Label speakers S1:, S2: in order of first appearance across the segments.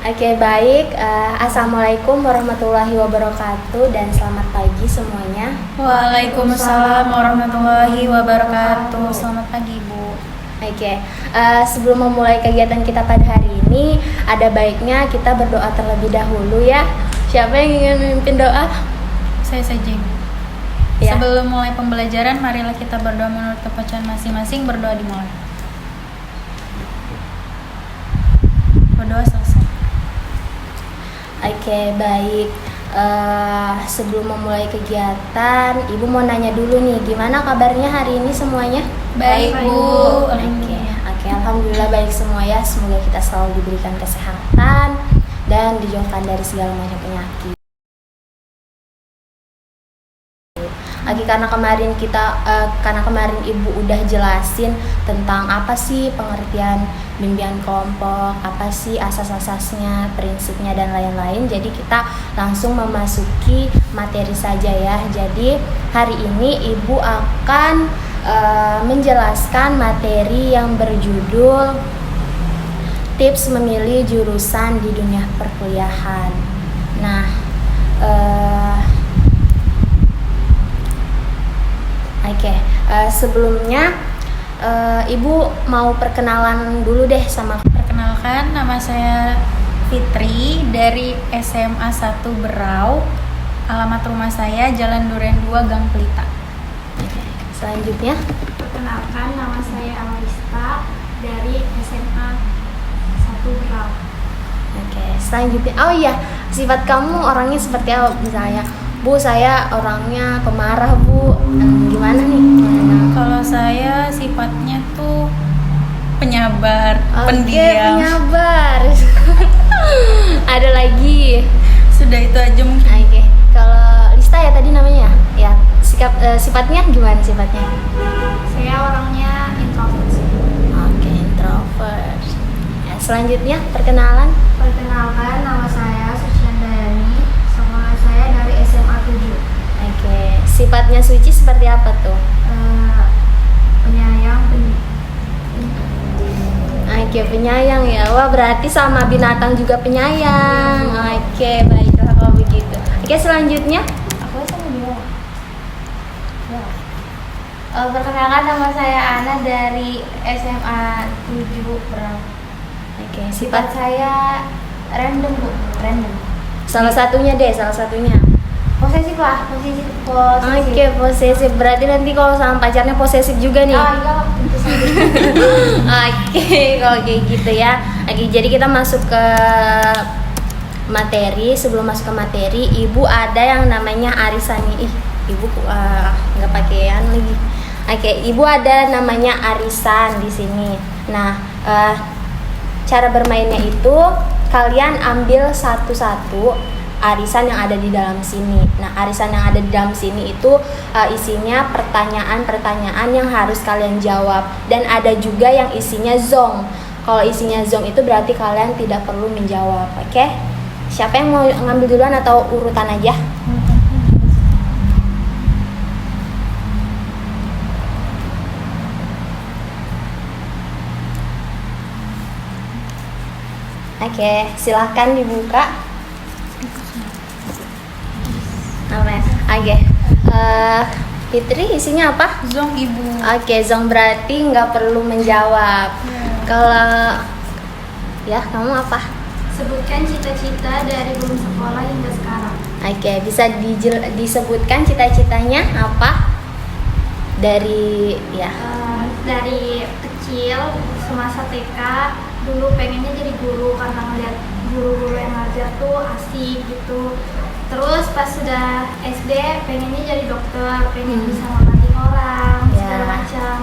S1: Oke, baik. Assalamualaikum warahmatullahi wabarakatuh dan selamat pagi semuanya.
S2: Waalaikumsalam warahmatullahi wabarakatuh. Selamat pagi, Bu.
S1: Oke, sebelum memulai kegiatan kita pada hari ini, ada baiknya kita berdoa terlebih dahulu ya. Siapa yang ingin memimpin doa?
S2: Saya saja, Ibu.
S1: Ya.
S2: Sebelum mulai pembelajaran, marilah kita berdoa menurut kepercayaan masing-masing. Berdoa dimulai. Berdoa selesai.
S1: Oke, baik. Sebelum memulai kegiatan, Ibu mau nanya dulu nih, gimana kabarnya hari ini semuanya?
S2: Baik, Bu.
S1: Oke, alhamdulillah baik semua ya. Semoga kita selalu diberikan kesehatan dan dijauhkan dari segala macam penyakit. Karena kemarin Ibu udah jelasin tentang apa sih pengertian bimbingan kelompok, apa sih asas-asasnya, prinsipnya dan lain-lain. Jadi kita langsung memasuki materi saja ya. Jadi hari ini Ibu akan menjelaskan materi yang berjudul tips memilih jurusan di dunia perkuliahan. Nah, sebelumnya Ibu mau perkenalan dulu deh sama.
S2: Perkenalkan, nama saya Fitri dari SMA 1 Berau. Alamat rumah saya Jalan Duren 2 Gang Pelita.
S1: Selanjutnya,
S3: Perkenalkan, nama saya Amarista dari SMA 1 Berau.
S1: Selanjutnya, oh iya, sifat kamu orangnya seperti apa? Misalnya, Bu, saya orangnya pemarah, Bu. Gimana nih?
S2: Kalau saya sifatnya tuh penyabar, pendiam.
S1: Penyabar. Ada lagi.
S2: Sudah itu aja mungkin.
S1: Oke. Kalau Lista ya tadi namanya ya. Sifatnya gimana sifatnya?
S3: Saya orangnya introvert.
S1: Oke, introvert. Ya, selanjutnya perkenalan.
S3: Perkenalkan, nama saya Suciandayani. Sekolah saya dari SMA 7.
S1: Oke, sifatnya Suci seperti apa tuh?
S3: Penyayang,
S1: Oke, penyayang ya. Wah, berarti sama binatang juga penyayang. Oke, baiklah kalau begitu. Oke, selanjutnya.
S3: Aku sama dia.
S4: Perkenalkan, nama saya Ana dari SMA 7 Berau.
S1: Oke,
S4: Sifat saya random, Bu. Random.
S1: salah satunya.
S4: Posesif lah, posesif.
S1: Oke, posesif. Berarti nanti kalau sama pacarnya posesif juga nih.
S4: Oh iya, tentu saja.
S1: Oke, kalau kayak gitu ya. Oke, jadi kita masuk ke materi. Sebelum masuk ke materi, Ibu ada yang namanya arisan nih. Ibu nggak pakaian lagi. Oke, Ibu ada namanya arisan di sini. Nah, cara bermainnya itu kalian ambil satu-satu arisan yang ada di dalam sini. Nah, arisan yang ada di dalam sini itu isinya pertanyaan-pertanyaan yang harus kalian jawab, dan ada juga yang isinya zong. Kalau isinya zong itu berarti kalian tidak perlu menjawab. Oke? Siapa yang mau ngambil duluan atau urutan aja? Oke, silahkan dibuka. Oke, Fitri isinya apa?
S2: Zong, Ibu.
S1: Oke, zong berarti nggak perlu menjawab. Kalau ya kamu apa?
S3: Sebutkan cita-cita dari belum sekolah hingga sekarang.
S1: Oke, bisa disebutkan cita-citanya apa? Dari
S3: Dari kecil semasa TK dulu pengennya jadi guru karena ngeliat guru-guru yang ngajar tuh asik gitu. Terus pas sudah SD pengennya jadi dokter, pengen bisa ngobati orang, segala macam.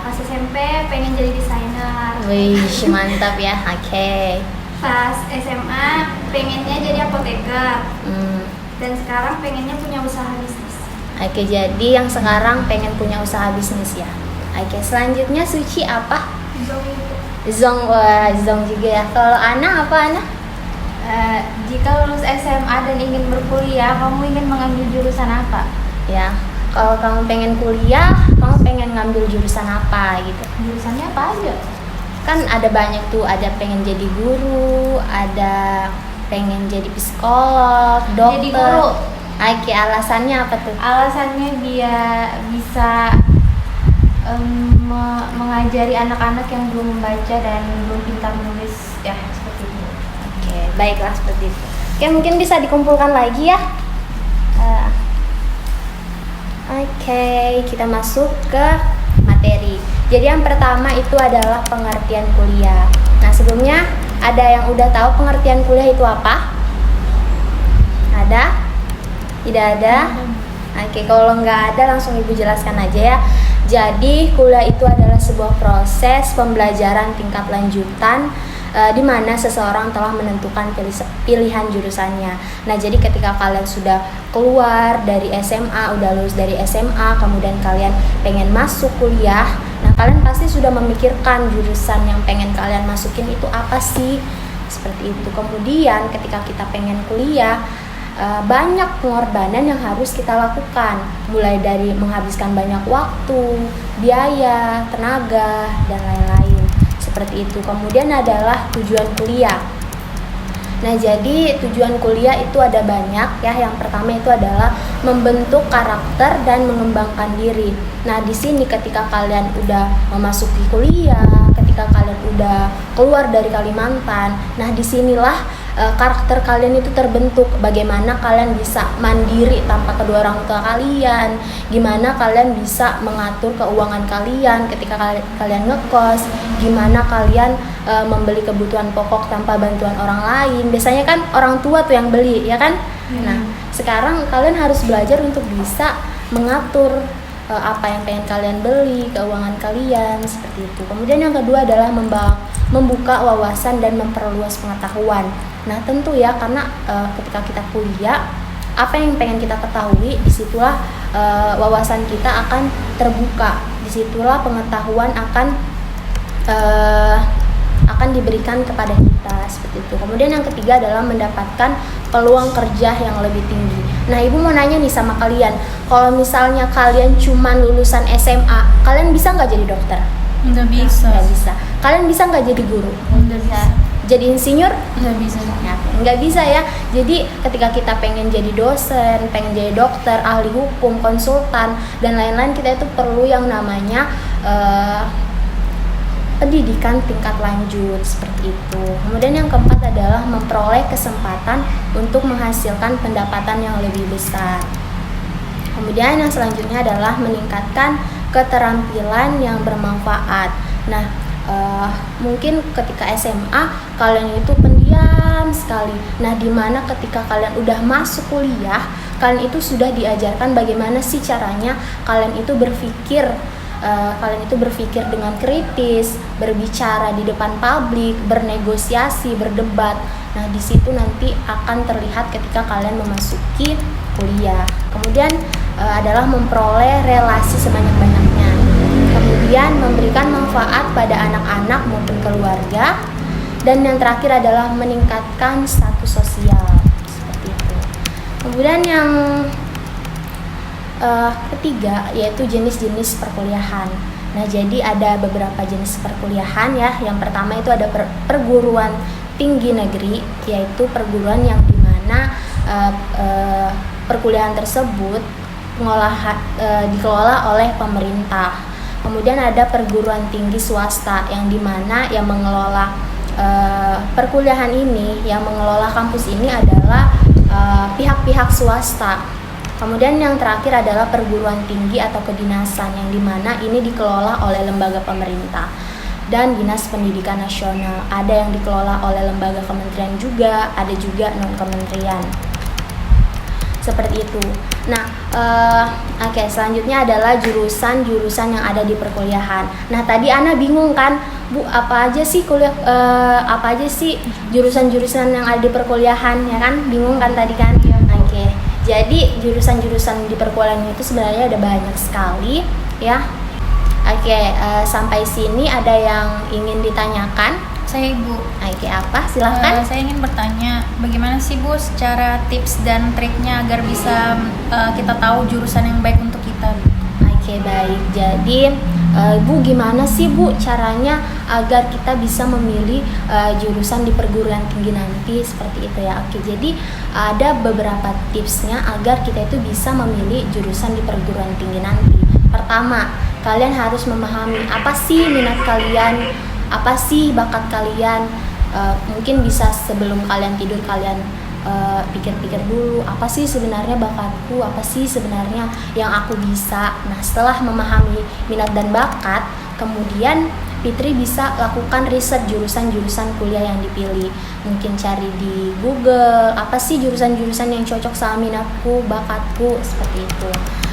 S3: Pas SMP pengen jadi desainer.
S1: Wih, mantap ya. Oke.
S3: Pas SMA pengennya jadi apoteker. Dan sekarang pengennya punya usaha bisnis.
S1: Oke, jadi yang sekarang pengen punya usaha bisnis ya. Oke, selanjutnya Suci apa? Zong, Zong juga ya. Kalau Ana apa Ana?
S4: Jika lulus SMA dan ingin berkuliah, kamu ingin mengambil jurusan apa?
S1: Ya, kalau kamu pengen kuliah, kamu pengen ngambil jurusan apa gitu?
S4: Jurusannya apa aja?
S1: kan ada banyak tuh, ada pengen jadi guru, ada pengen jadi psikolog, dokter.
S4: Jadi guru.
S1: Oke, alasannya apa tuh?
S4: Alasannya dia bisa mengajari anak-anak yang belum membaca dan belum pintar menulis, ya seperti itu.
S1: Oke, baiklah seperti itu. Oke, mungkin bisa dikumpulkan lagi ya. Oke, kita masuk ke materi. Jadi yang pertama itu adalah pengertian kuliah. Nah, sebelumnya ada yang udah tahu pengertian kuliah itu apa? Ada? Tidak ada? Oke, kalau nggak ada langsung Ibu jelaskan aja ya. Jadi kuliah itu adalah sebuah proses pembelajaran tingkat lanjutan di mana seseorang telah menentukan pilihan jurusannya. Nah, jadi ketika kalian sudah keluar dari SMA, udah lulus dari SMA, kemudian kalian pengen masuk kuliah, nah kalian pasti sudah memikirkan jurusan yang pengen kalian masukin itu apa sih? Seperti itu. Kemudian ketika kita pengen kuliah, banyak pengorbanan yang harus kita lakukan, mulai dari menghabiskan banyak waktu, biaya, tenaga, dan lain-lain. Seperti itu. Kemudian adalah tujuan kuliah. Nah, jadi tujuan kuliah itu ada banyak ya. Yang pertama itu adalah membentuk karakter dan mengembangkan diri. Nah, di sini ketika kalian udah memasuki kuliah, ketika kalian udah keluar dari Kalimantan, nah disinilah karakter kalian itu terbentuk. Bagaimana kalian bisa mandiri tanpa kedua orang tua kalian, gimana kalian bisa mengatur keuangan kalian ketika kalian ngekos, gimana kalian membeli kebutuhan pokok tanpa bantuan orang lain. Biasanya kan orang tua tuh yang beli, ya kan? Nah, sekarang kalian harus belajar untuk bisa mengatur apa yang pengen kalian beli, keuangan kalian, seperti itu. Kemudian yang kedua adalah membuka wawasan dan memperluas pengetahuan. Nah, tentu ya, karena ketika kita kuliah, apa yang pengen kita ketahui, disitulah wawasan kita akan terbuka, disitulah pengetahuan akan diberikan kepada kita, seperti itu. Kemudian yang ketiga adalah mendapatkan peluang kerja yang lebih tinggi. Nah, Ibu mau nanya nih sama kalian, kalau misalnya kalian cuma lulusan SMA, kalian bisa nggak jadi dokter?
S2: Nggak bisa.
S1: Nggak bisa. Kalian bisa nggak jadi guru?
S4: Nggak bisa.
S1: Jadi insinyur?
S2: Nggak bisa.
S1: Nggak bisa ya. Jadi ketika kita pengen jadi dosen, pengen jadi dokter, ahli hukum, konsultan, dan lain-lain, kita itu perlu yang namanya pendidikan tingkat lanjut, seperti itu. Kemudian yang keempat adalah memperoleh kesempatan untuk menghasilkan pendapatan yang lebih besar. Kemudian yang selanjutnya adalah meningkatkan keterampilan yang bermanfaat. Nah, mungkin ketika SMA kalian itu pendiam sekali. Nah, dimana ketika kalian udah masuk kuliah, kalian itu sudah diajarkan bagaimana sih caranya kalian itu berpikir. Kalian itu berpikir dengan kritis, berbicara di depan publik, bernegosiasi, berdebat. Nah, di situ nanti akan terlihat ketika kalian memasuki kuliah. Kemudian adalah memperoleh relasi sebanyak-banyaknya. Kemudian memberikan manfaat pada anak-anak maupun keluarga. Dan yang terakhir adalah meningkatkan status sosial, seperti itu. Kemudian yang ketiga yaitu jenis-jenis perkuliahan. Nah, jadi ada beberapa jenis perkuliahan ya. Yang pertama itu ada perguruan tinggi negeri, yaitu perguruan yang dimana perkuliahan tersebut dikelola oleh pemerintah. Kemudian ada perguruan tinggi swasta yang dimana yang mengelola perkuliahan ini, yang mengelola kampus ini adalah pihak-pihak swasta. Kemudian yang terakhir adalah perguruan tinggi atau kedinasan yang dimana ini dikelola oleh lembaga pemerintah dan Dinas Pendidikan Nasional. Ada yang dikelola oleh lembaga kementerian juga, ada juga non-kementerian. Seperti itu. Nah, selanjutnya adalah jurusan-jurusan yang ada di perkuliahan. Nah, tadi Ana bingung kan, Bu, apa aja sih jurusan-jurusan yang ada di perkuliahan, ya kan? Bingung kan tadi kan? Oke. Jadi jurusan-jurusan di perkuliahan itu sebenarnya ada banyak sekali ya. Sampai sini ada yang ingin ditanyakan?
S2: Saya Ibu.
S1: Apa? Silahkan.
S2: Saya ingin bertanya, bagaimana sih Bu secara tips dan triknya agar bisa kita tahu jurusan yang baik untuk kita?
S1: Oke, baik. Jadi Bu, gimana sih Bu caranya agar kita bisa memilih jurusan di perguruan tinggi nanti seperti itu ya? Oke, jadi ada beberapa tipsnya agar kita itu bisa memilih jurusan di perguruan tinggi nanti. Pertama, kalian harus memahami apa sih minat kalian, apa sih bakat kalian. Mungkin bisa sebelum kalian tidur kalian pikir-pikir dulu, apa sih sebenarnya bakatku, apa sih sebenarnya yang aku bisa. Nah, setelah memahami minat dan bakat, kemudian Fitri bisa lakukan riset jurusan-jurusan kuliah yang dipilih. Mungkin cari di Google, apa sih jurusan-jurusan yang cocok sama minatku, bakatku, seperti itu.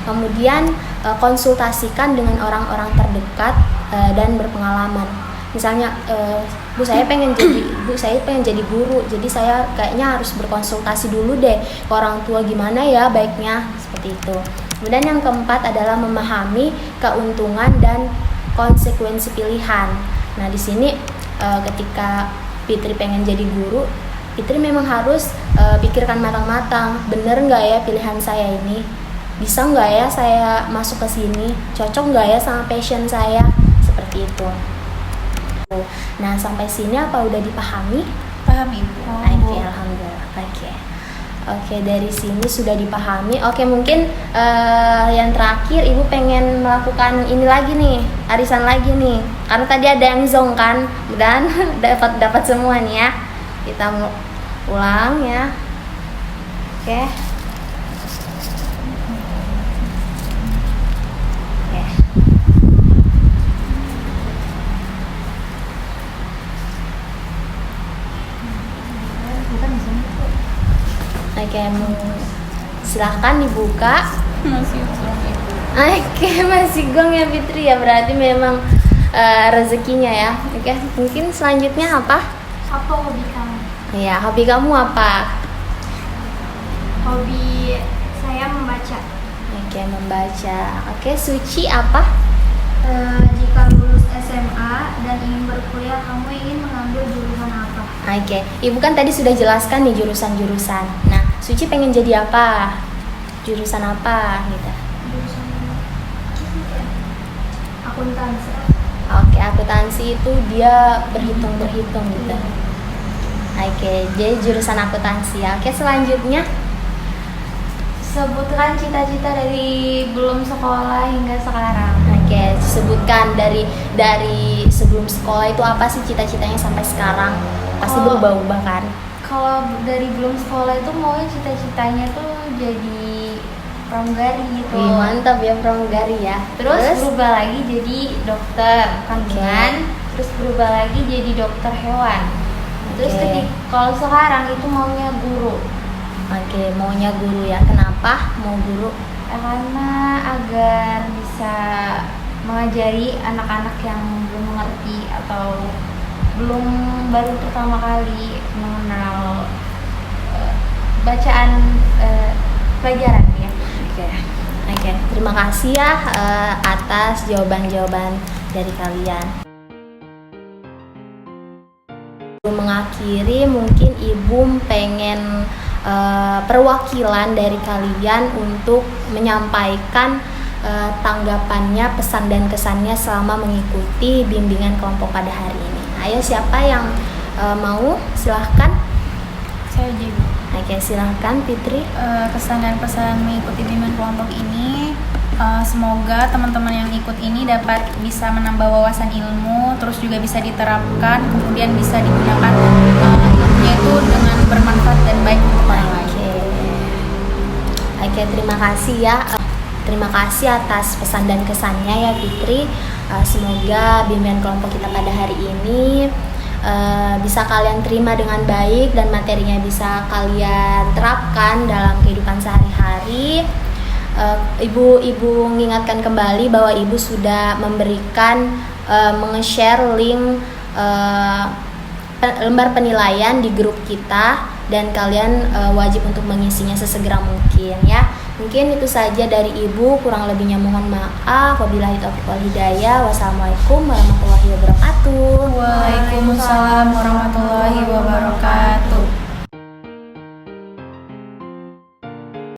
S1: Kemudian konsultasikan dengan orang-orang terdekat dan berpengalaman. Misalnya, Bu saya pengen jadi guru, jadi saya kayaknya harus berkonsultasi dulu deh ke orang tua gimana ya baiknya, seperti itu. Kemudian yang keempat adalah memahami keuntungan dan konsekuensi pilihan. Nah, di sini ketika Fitri pengen jadi guru, Fitri memang harus pikirkan matang-matang, bener nggak ya pilihan saya ini, bisa nggak ya saya masuk ke sini, cocok nggak ya sama passion saya, seperti itu. Nah, sampai sini apa udah dipahami?
S2: Paham Ibu.
S1: Oke, alhamdulillah. Oke, dari sini sudah dipahami. Oke, mungkin yang terakhir Ibu pengen melakukan ini lagi nih, arisan lagi nih. Karena tadi ada yang zong kan, dan dapat semua nih ya. Kita ulang ya. Oke. Oke, silahkan dibuka.
S2: Masih belum Ibu.
S1: Oke, masih gong ya Fitri ya, berarti memang rezekinya ya. Oke, mungkin selanjutnya apa?
S3: Apa hobi kamu?
S1: Ya, hobi kamu apa?
S3: Hobi saya membaca.
S1: Oke, membaca. Oke, Suci apa?
S4: Jika lulus SMA dan ingin berkuliah, kamu ingin mengambil jurusan apa?
S1: Oke, Ibu kan tadi sudah jelaskan nih jurusan-jurusan. Nah, Suci pengen jadi apa? Jurusan apa gitu?
S3: Jurusan akuntansi.
S1: Oke, akuntansi itu dia berhitung-berhitung gitu. Oke, jadi jurusan akuntansi ya. Oke, selanjutnya.
S4: Sebutkan cita-cita dari belum sekolah hingga sekarang.
S1: Oke, sebutkan dari sebelum sekolah itu apa sih cita-citanya sampai sekarang? Pasti berubah-ubah kan?
S4: Kalau dari belum sekolah itu maunya cita-citanya tuh jadi pramugari gitu.
S1: Wih, mantap ya pramugari ya.
S4: Terus berubah lagi jadi dokter kandungan, terus berubah lagi jadi dokter hewan. Terus kalau sekarang itu maunya guru.
S1: Oke, maunya guru ya. Kenapa mau guru?
S4: Karena agar bisa mengajari anak-anak yang belum mengerti atau baru pertama kali mengenal bacaan pelajaran ya.
S1: Oke. Terima kasih ya atas jawaban-jawaban dari kalian. Mengakhiri, mungkin Ibu pengen perwakilan dari kalian untuk menyampaikan tanggapannya, pesan dan kesannya selama mengikuti bimbingan kelompok pada hari ini. Ayo, siapa yang mau? Silahkan.
S2: Saya jadi.
S1: Oke, silahkan Fitri.
S2: Kesan dan pesan mengikuti bimbingan kelompok ini, semoga teman-teman yang ikut ini dapat bisa menambah wawasan ilmu, terus juga bisa diterapkan, kemudian bisa digunakan ilmunya itu dengan bermanfaat dan baik untuk orang lain.
S1: Oke, terima kasih ya. Terima kasih atas pesan dan kesannya ya Fitri. Semoga bimbingan kelompok kita pada hari ini bisa kalian terima dengan baik dan materinya bisa kalian terapkan dalam kehidupan sehari-hari. Ibu mengingatkan kembali bahwa Ibu sudah memberikan menge-share link lembar penilaian di grup kita dan kalian wajib untuk mengisinya sesegera mungkin ya. Mungkin itu saja dari Ibu, kurang lebihnya mohon maaf. Wabillahi taufiq wal hidayah. Wassalamualaikum warahmatullahi wabarakatuh.
S2: Waalaikumsalam warahmatullahi wabarakatuh.